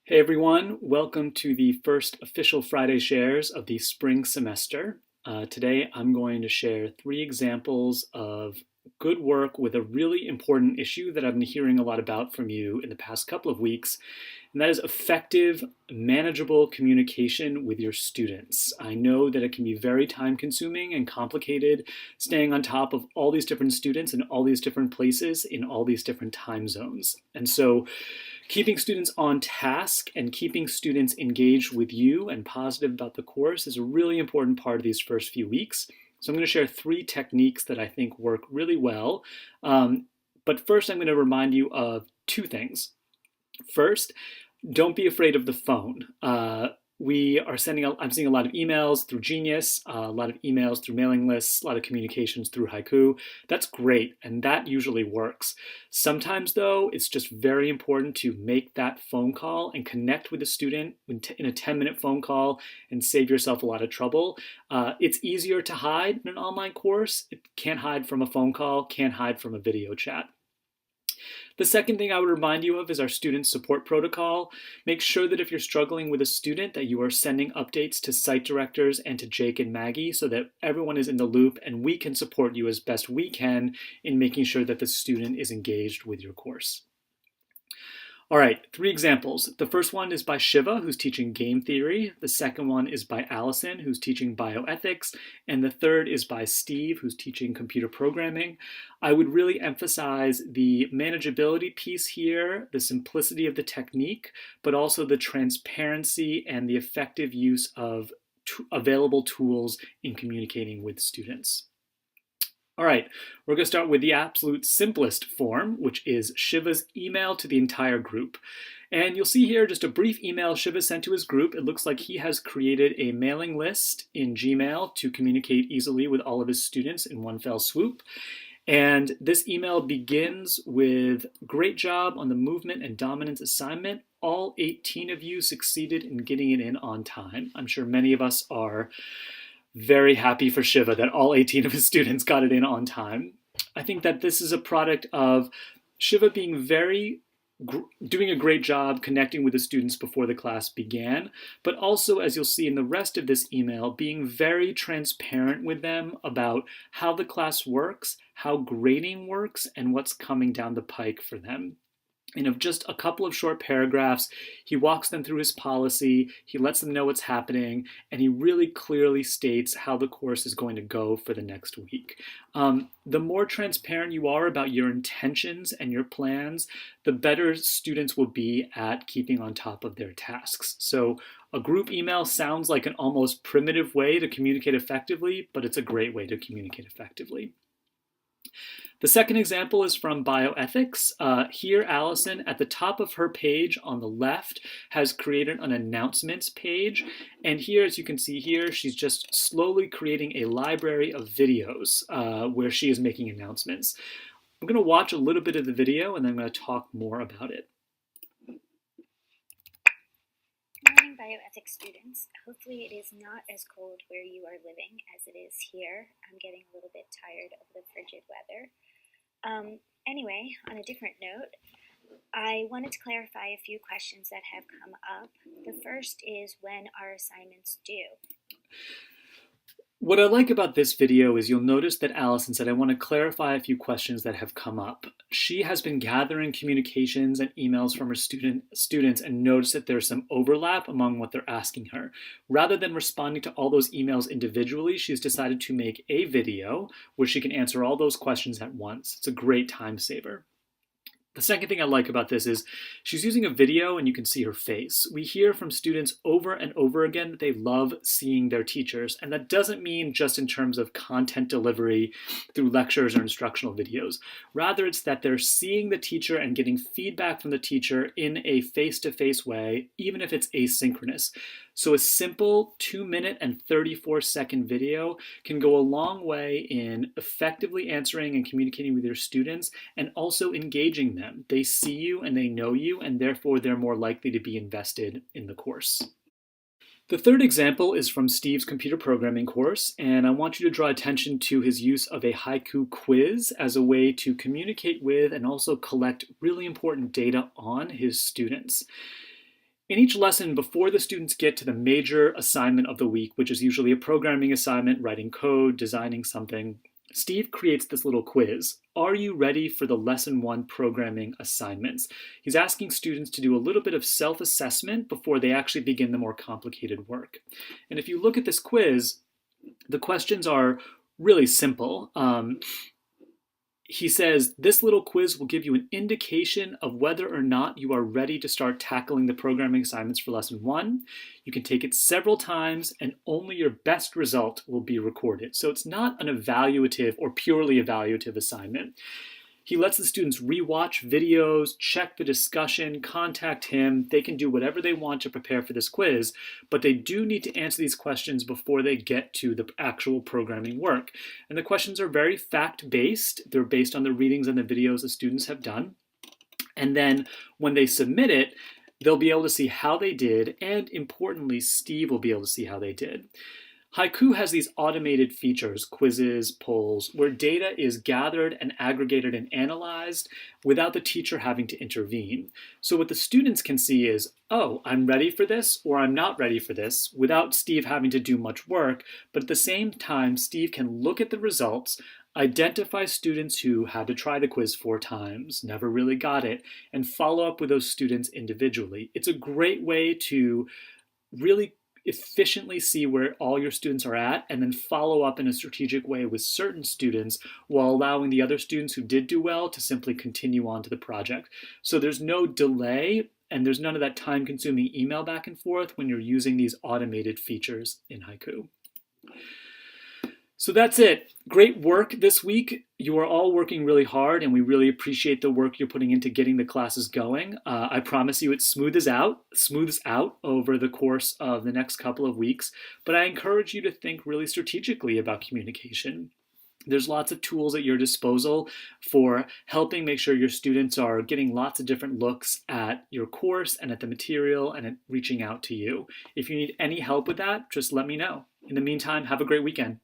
Hey everyone, welcome to the first official Friday shares of the spring semester. Today I'm going to share 3 examples of good work with a really important issue that I've been hearing a lot about from you in the past couple of weeks, and that is effective, manageable communication with your students. I know that it can be very time consuming and complicated staying on top of all these different students in all these different places in all these different time zones. And so keeping students on task and keeping students engaged with you and positive about the course is a really important part of these first few weeks. So I'm going to share 3 techniques that I think work really well. But first, I'm going to remind you of 2 things. First, don't be afraid of the phone. I'm seeing a lot of emails through Genius, a lot of emails through mailing lists, a lot of communications through Haiku. That's great, and that usually works. Sometimes, though, it's just very important to make that phone call and connect with the student in a 10-minute phone call and save yourself a lot of trouble. It's easier to hide in an online course. It can't hide from a phone call, can't hide from a video chat. The second thing I would remind you of is our student support protocol. Make sure that if you're struggling with a student that you are sending updates to site directors and to Jake and Maggie so that everyone is in the loop and we can support you as best we can in making sure that the student is engaged with your course. All right, 3 examples. The first one is by Shiva, who's teaching game theory. The second one is by Allison, who's teaching bioethics. And the third is by Steve, who's teaching computer programming. I would really emphasize the manageability piece here, the simplicity of the technique, but also the transparency and the effective use of available tools in communicating with students. All right, we're going to start with the absolute simplest form, which is Shiva's email to the entire group. And you'll see here just a brief email Shiva sent to his group. It looks like he has created a mailing list in Gmail to communicate easily with all of his students in one fell swoop. And this email begins with, "Great job on the movement and dominance assignment. All 18 of you succeeded in getting it in on time." I'm sure many of us are very happy for Shiva that all 18 of his students got it in on time. I think that this is a product of Shiva being doing a great job connecting with the students before the class began, but also, as you'll see in the rest of this email, being very transparent with them about how the class works, how grading works, and what's coming down the pike for them. And of just a couple of short paragraphs, he walks them through his policy, he lets them know what's happening, and he really clearly states how the course is going to go for the next week. The more transparent you are about your intentions and your plans, the better students will be at keeping on top of their tasks. So a group email sounds like an almost primitive way to communicate effectively, but it's a great way to communicate effectively. The second example is from bioethics. Here, Allison, at the top of her page on the left, has created an announcements page. And here, as you can see here, she's just slowly creating a library of videos where she is making announcements. I'm going to watch a little bit of the video and then I'm going to talk more about it. Morning, bioethics students. Hopefully it is not as cold where you are living as it is here. I'm getting a little bit tired of the frigid weather. Anyway, on a different note, I wanted to clarify a few questions that have come up. The first is, when are assignments due? What I like about this video is you'll notice that Allison said, "I want to clarify a few questions that have come up." She has been gathering communications and emails from her students and noticed that there's some overlap among what they're asking her. Rather than responding to all those emails individually, she's decided to make a video where she can answer all those questions at once. It's a great time saver. The second thing I like about this is she's using a video and you can see her face. We hear from students over and over again that they love seeing their teachers, and that doesn't mean just in terms of content delivery through lectures or instructional videos. Rather, it's that they're seeing the teacher and getting feedback from the teacher in a face-to-face way, even if it's asynchronous. So a simple 2-minute and 34-second video can go a long way in effectively answering and communicating with your students and also engaging them. They see you and they know you, and therefore they're more likely to be invested in the course. The third example is from Steve's computer programming course, and I want you to draw attention to his use of a Haiku quiz as a way to communicate with and also collect really important data on his students. In each lesson, before the students get to the major assignment of the week, which is usually a programming assignment, writing code, designing something, Steve creates this little quiz. Are you ready for the lesson 1 programming assignments? He's asking students to do a little bit of self-assessment before they actually begin the more complicated work. And if you look at this quiz, the questions are really simple. He says this little quiz will give you an indication of whether or not you are ready to start tackling the programming assignments for lesson 1. You can take it several times and only your best result will be recorded. So it's not an evaluative or purely evaluative assignment. He lets the students rewatch videos, check the discussion, contact him. They can do whatever they want to prepare for this quiz, but they do need to answer these questions before they get to the actual programming work. And the questions are very fact-based. They're based on the readings and the videos the students have done. And then when they submit it, they'll be able to see how they did, and importantly, Steve will be able to see how they did. Haiku has these automated features, quizzes, polls, where data is gathered and aggregated and analyzed without the teacher having to intervene. So what the students can see is, oh, I'm ready for this or I'm not ready for this, without Steve having to do much work. But at the same time, Steve can look at the results, identify students who had to try the quiz 4 times, never really got it, and follow up with those students individually. It's a great way to really efficiently see where all your students are at and then follow up in a strategic way with certain students while allowing the other students who did do well to simply continue on to the project. So there's no delay and there's none of that time-consuming email back and forth when you're using these automated features in Haiku. So that's it. Great work this week. You are all working really hard, and we really appreciate the work you're putting into getting the classes going. I promise you it smooths out over the course of the next couple of weeks, but I encourage you to think really strategically about communication. There's lots of tools at your disposal for helping make sure your students are getting lots of different looks at your course and at the material and at reaching out to you. If you need any help with that, just let me know. In the meantime, have a great weekend.